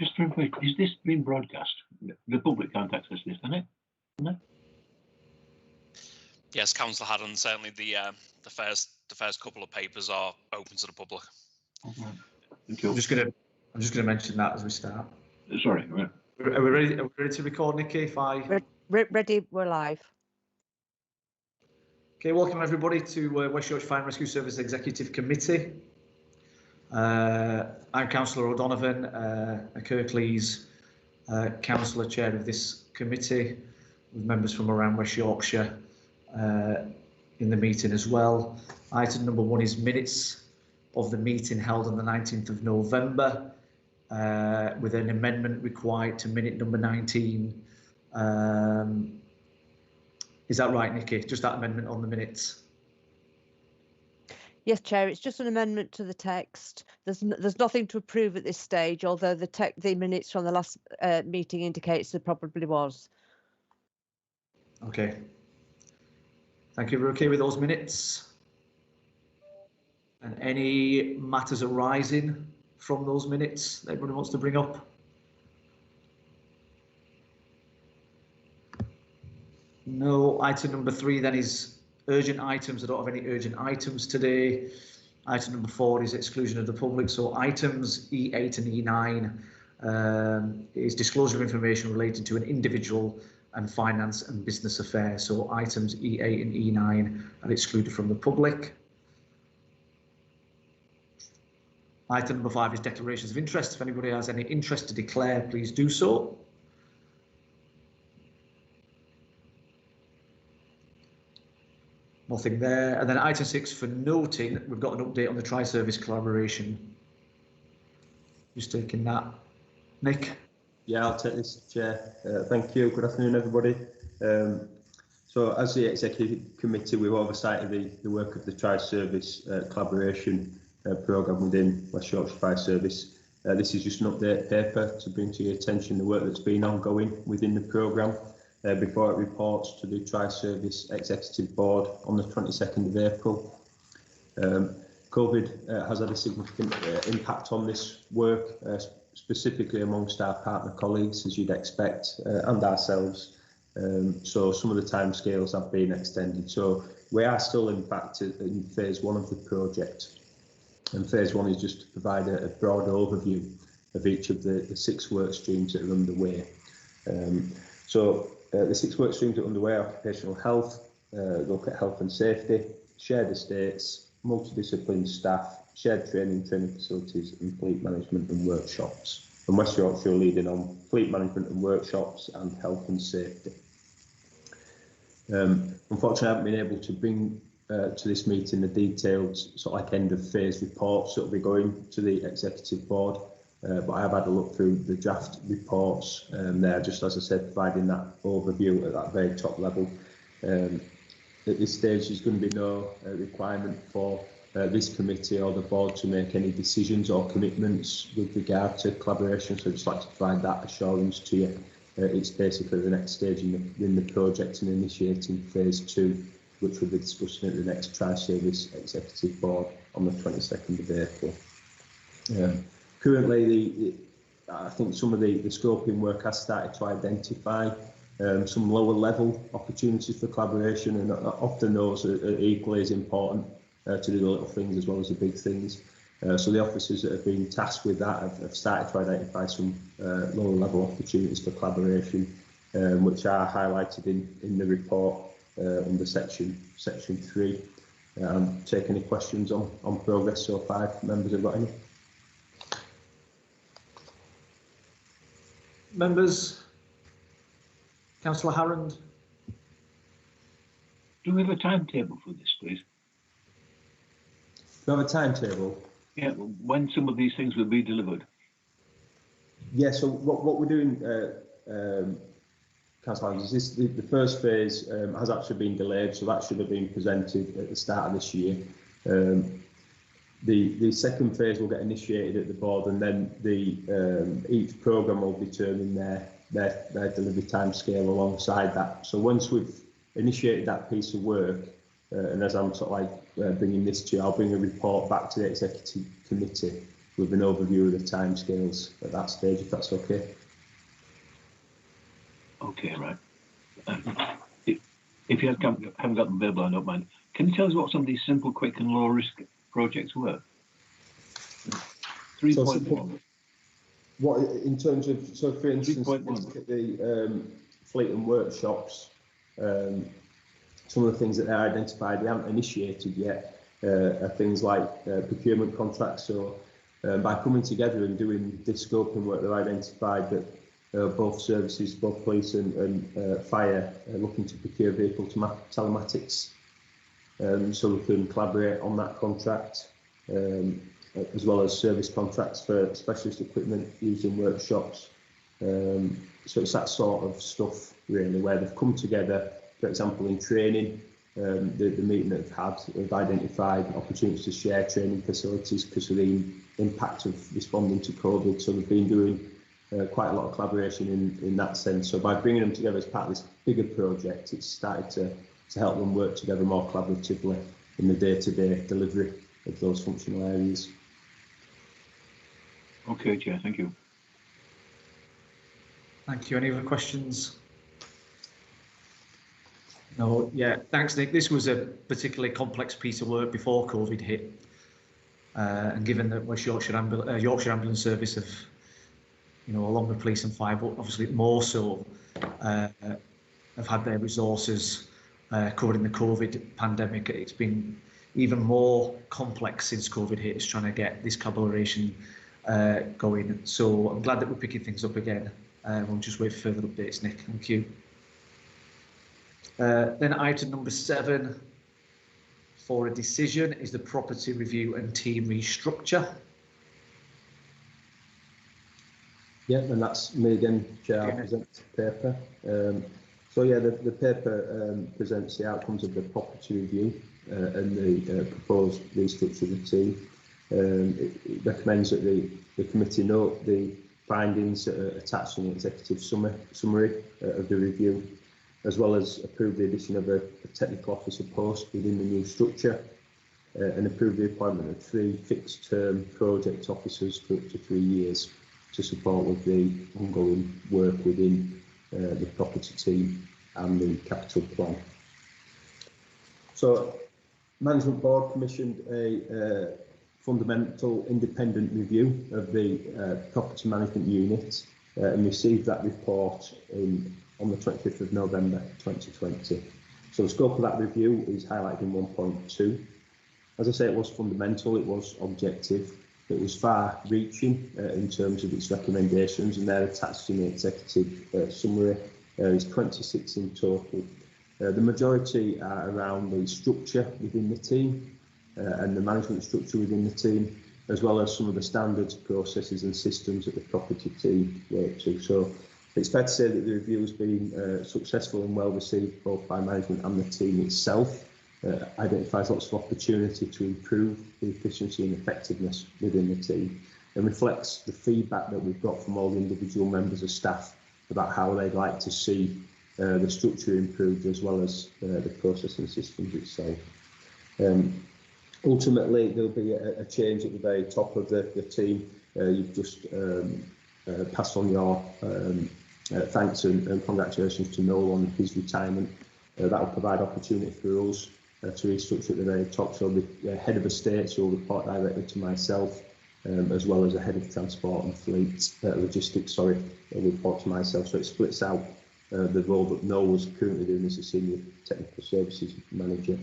Just for information, is this being broadcast? The public can't access this, can it? No? Yes, Councillor Haddon, certainly the first couple of papers are open to the public. Right. Thank you. I'm just gonna mention that as we start. Sorry. Right. Are we ready? Are we ready to record, Nikki? If I Ready, we're live. Okay, welcome everybody to West Yorkshire Fire and Rescue Service Executive Committee. I'm Councillor O'Donovan, Kirklees, Councillor Chair of this committee, with members from around West Yorkshire in the meeting as well. Item number 1 is minutes of the meeting held on the 19th of November, with an amendment required to minute number 19. Is that right, Nikki? Just that amendment on the minutes? Yes, Chair, it's just an amendment to the text. There's nothing to approve at this stage, although the minutes from the last meeting indicates there probably was. Okay. Thank you. We're okay with those minutes? And any matters arising from those minutes that everybody wants to bring up? No. Item number 3 then is urgent items. I don't have any urgent items today. Item number 4 is exclusion of the public. So items E8 and E9 is disclosure of information relating to an individual and finance and business affairs. So items E8 and E9 are excluded from the public. Item number 5 is declarations of interest. If anybody has any interest to declare, please do so. Nothing there. And then item 6 for noting, we've got an update on the tri-service collaboration. Just taking that. Nick? Yeah, I'll take this, Chair. Thank you. Good afternoon, everybody. So as the Executive Committee, we've oversight of the work of the tri-service collaboration programme within West Yorkshire Fire Service. This is just an update paper to bring to your attention the work that's been ongoing within the programme before it reports to the Tri-Service Executive Board on the 22nd of April. COVID has had a significant impact on this work, specifically amongst our partner colleagues, as you'd expect, and ourselves. So some of the timescales have been extended. So we are still in fact in phase 1 of the project. And phase 1 is just to provide a broad overview of each of the 6 work streams that are underway. The 6 work streams that are underway are occupational health, look at health and safety, shared estates, multidisciplinary staff, shared training facilities, and fleet management and workshops. And West Yorkshire leading on fleet management and workshops and health and safety. Unfortunately, I haven't been able to bring to this meeting the detailed sort of like end of phase reports that will be going to the Executive Board. But I have had a look through the draft reports there, just as I said, providing that overview at that very top level. At this stage, there's going to be no requirement for this committee or the board to make any decisions or commitments with regard to collaboration. So I'd just like to provide that assurance to you. It's basically the next stage in the project and initiating phase 2, which we'll be discussing at the next Tri-Service Executive Board on the 22nd of April. Currently, I think some of the scoping work has started to identify some lower level opportunities for collaboration, and often those are equally as important to do the little things as well as the big things. So the officers that have been tasked with that have started to identify some lower level opportunities for collaboration, which are highlighted in the report under section 3. Take any questions on progress so far, if members have got any. Members? Councillor Harrand? Do we have a timetable for this, please? Do you have a timetable? Yeah, when some of these things will be delivered. Yeah, so what we're doing, Councillor Harrand, is the first phase has actually been delayed, so that should have been presented at the start of this year. The second phase will get initiated at the board, and then each programme will determine their delivery timescale alongside that. So once we've initiated that piece of work, and as I'm sort of like bringing this to you, I'll bring a report back to the Executive Committee with an overview of the timescales at that stage, if that's okay. Okay, right. If you haven't got them available, I don't mind. Can you tell us what some of these simple, quick and low risk projects were? 3.1. What in terms of, so for instance, 3.1. look at the fleet and workshops, some of the things that they identified, they haven't initiated yet, are things like procurement contracts. So by coming together and doing this scoping work, they've identified that both services, both police and fire, are looking to procure vehicle telematics. So we can collaborate on that contract, as well as service contracts for specialist equipment used in workshops. So it's that sort of stuff really, where they've come together, for example, in training. The meeting that they've had, they've identified opportunities to share training facilities because of the impact of responding to COVID. So they've been doing quite a lot of collaboration in that sense. So by bringing them together as part of this bigger project, it's started to help them work together more collaboratively in the day-to-day delivery of those functional areas. Okay, Chair, thank you. Thank you. Any other questions? No, yeah, thanks, Nick. This was a particularly complex piece of work before COVID hit. And given that West Yorkshire Ambulance Service have, along with police and fire, but obviously more so, have had their resources covered in the COVID pandemic, it's been even more complex since COVID hit, is trying to get this collaboration going. So I'm glad that we're picking things up again. We'll just wait for further updates, Nick. Thank you. Then item number 7 for a decision is the property review and team restructure. Yeah, and that's me again, Chair. I'll present the paper. So yeah, the paper presents the outcomes of the property review and the proposed restructure of the team. It recommends that the committee note the findings attached in the executive summary of the review, as well as approve the addition of a technical officer post within the new structure, and approve the appointment of 3 fixed-term project officers for up to 3 years to support with the ongoing work within the property team and the capital plan. So, Management Board commissioned a fundamental independent review of the property management unit and received that report on the 25th of November 2020. So the scope of that review is highlighted in 1.2. As I say, it was fundamental, it was objective, it was far-reaching in terms of its recommendations, and they're attached in the executive summary. There's 26 in total. The majority are around the structure within the team and the management structure within the team, as well as some of the standards, processes and systems that the property team work to. So it's fair to say that the review has been successful and well received both by management and the team itself. Identifies lots of opportunity to improve the efficiency and effectiveness within the team, and reflects the feedback that we've got from all the individual members of staff about how they'd like to see the structure improved, as well as the process and systems itself. Ultimately, there'll be a change at the very top of the team. You've just passed on your thanks and congratulations to Noel on his retirement. That will provide opportunity for us to restructure at the very top. So the head of estates will report directly to myself, as well as a head of transport and fleet logistics, will report to myself. So it splits out the role that Noel was currently doing as a senior technical services manager.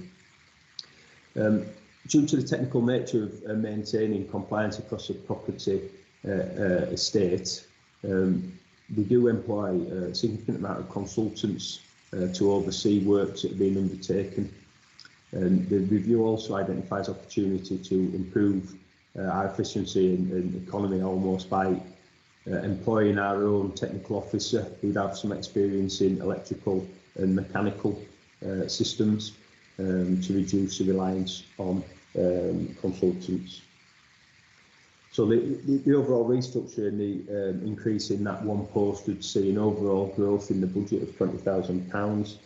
Due to the technical nature of maintaining compliance across the property estate, we do employ a significant amount of consultants to oversee works that are being undertaken. And the review also identifies opportunity to improve our efficiency and economy almost by employing our own technical officer who'd have some experience in electrical and mechanical systems to reduce the reliance on consultants. So the overall restructure and the increase in that one post would see an overall growth in the budget of £20,000,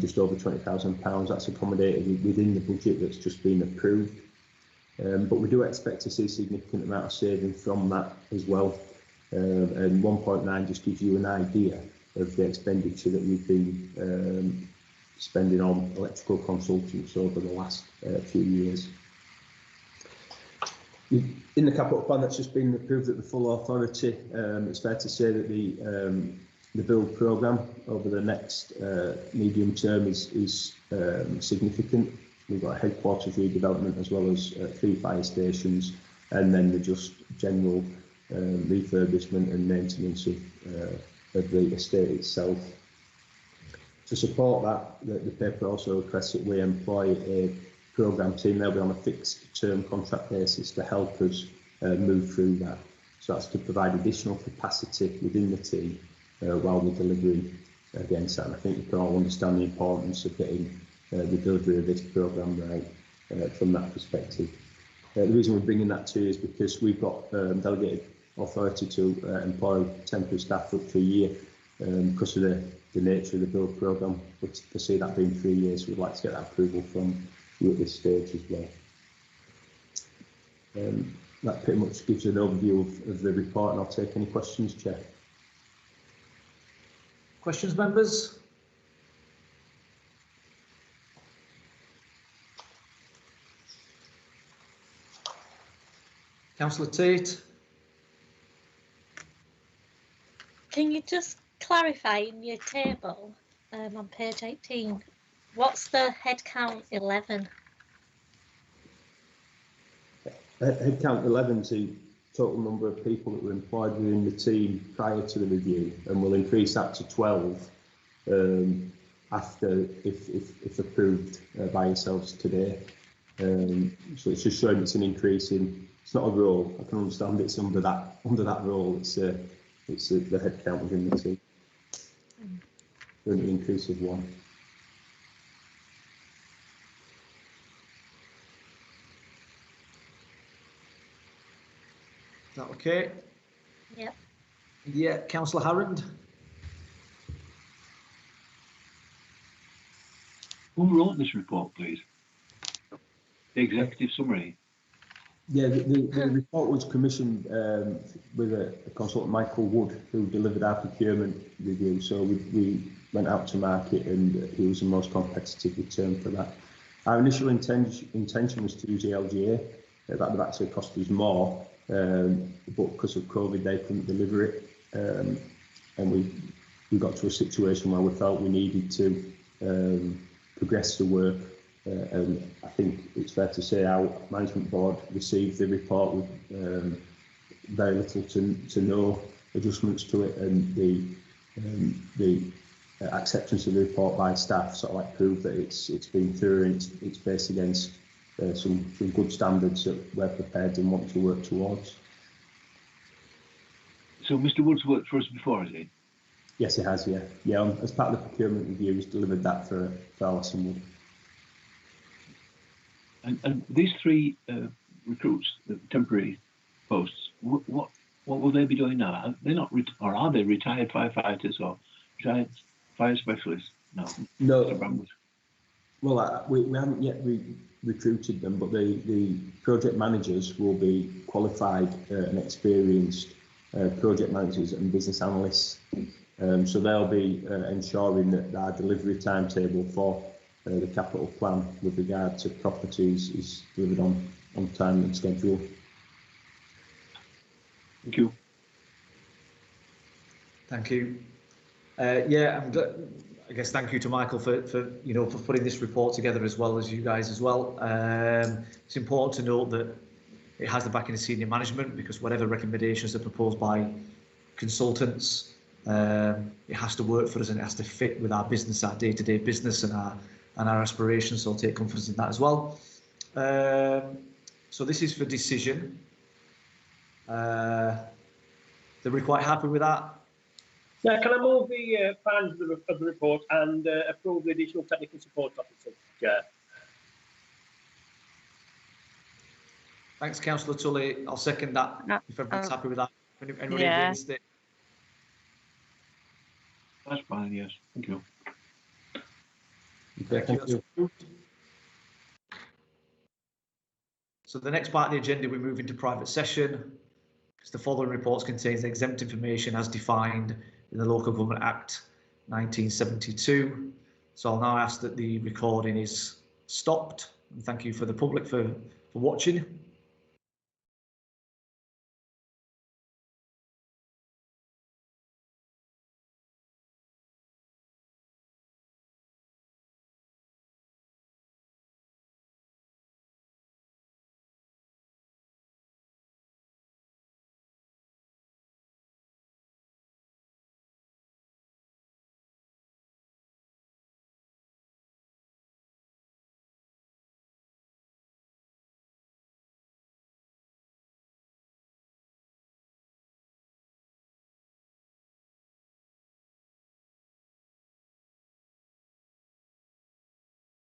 just over £20,000. That's accommodated within the budget that's just been approved. But we do expect to see a significant amount of saving from that as well. And 1.9 just gives you an idea of the expenditure that we've been spending on electrical consultants over the last few years. In the capital plan that's just been approved at the full authority, it's fair to say that the build programme over the next medium term is significant. We've got a headquarters redevelopment as well as 3 fire stations, and then the just general refurbishment and maintenance of the estate itself. To support that, the paper also requests that we employ a programme team. They'll be on a fixed term contract basis to help us move through that. So that's to provide additional capacity within the team while we're delivering against that. And I think you can all understand the importance of getting the delivery of this programme right from that perspective. The reason we're bringing that to you is because we've got delegated authority to employ temporary staff for up to a year because of the nature of the build programme. But to see that being 3 years, we'd like to get that approval from you at this stage as well. That pretty much gives you an overview of the report, and I'll take any questions, Chair. Questions, members? Councillor Tate. Can you just clarify in your table on page 18, what's the headcount 11? Headcount 11 is the total number of people that were employed within the team prior to the review, and we'll increase that to 12 after, if approved by yourselves today. So it's just showing it's an increase in. It's not a role. I can understand it's under that role. It's the headcount within the team. An increase of 1. Is that okay? Yep. Yeah, Councillor Harrand. Who wrote this report, please? The executive summary. Yeah, the report was commissioned with a consultant, Michael Wood, who delivered our procurement review. So we went out to market, and he was the most competitive return for that. Our initial intention was to use the LGA. That would have actually cost us more, but because of COVID, they couldn't deliver it, and we got to a situation where we felt we needed to progress the work. And I think it's fair to say our management board received the report with very little to no adjustments to it, and the acceptance of the report by staff sort of like proved that it's been through, and it's based against some good standards that we're prepared and want to work towards. So Mr. Wood's worked for us before, has he? Yes, it has. Yeah. As part of the procurement review, he's delivered that for Alison Wood. And these 3 recruits, the temporary posts, what will they be doing now? They're not, or are they retired firefighters or retired fire specialists? No. Well, we haven't yet recruited them, but the project managers will be qualified and experienced project managers and business analysts. So they'll be ensuring that our delivery timetable for the capital plan with regard to properties is delivered on time and schedule. Thank you. Thank you. Yeah, and I guess thank you to Michael for putting this report together, as well as you guys as well. It's important to note that it has the backing of senior management, because whatever recommendations are proposed by consultants, it has to work for us, and it has to fit with our business, our day-to-day business, and our aspirations. So I'll take confidence in that as well. So this is for decision. Are we quite happy with that? Yeah, can I move the findings of the report and approve the additional technical support officer, Chair? Thanks, Councillor Tully. I'll second that, if everyone's happy with that. Anybody against it? That's fine, yes. Thank you. Okay, thank you. So the next part of the agenda, we move into private session, because the following reports contains exempt information as defined in the Local Government Act 1972. So I'll now ask that the recording is stopped. And thank you for the public for watching.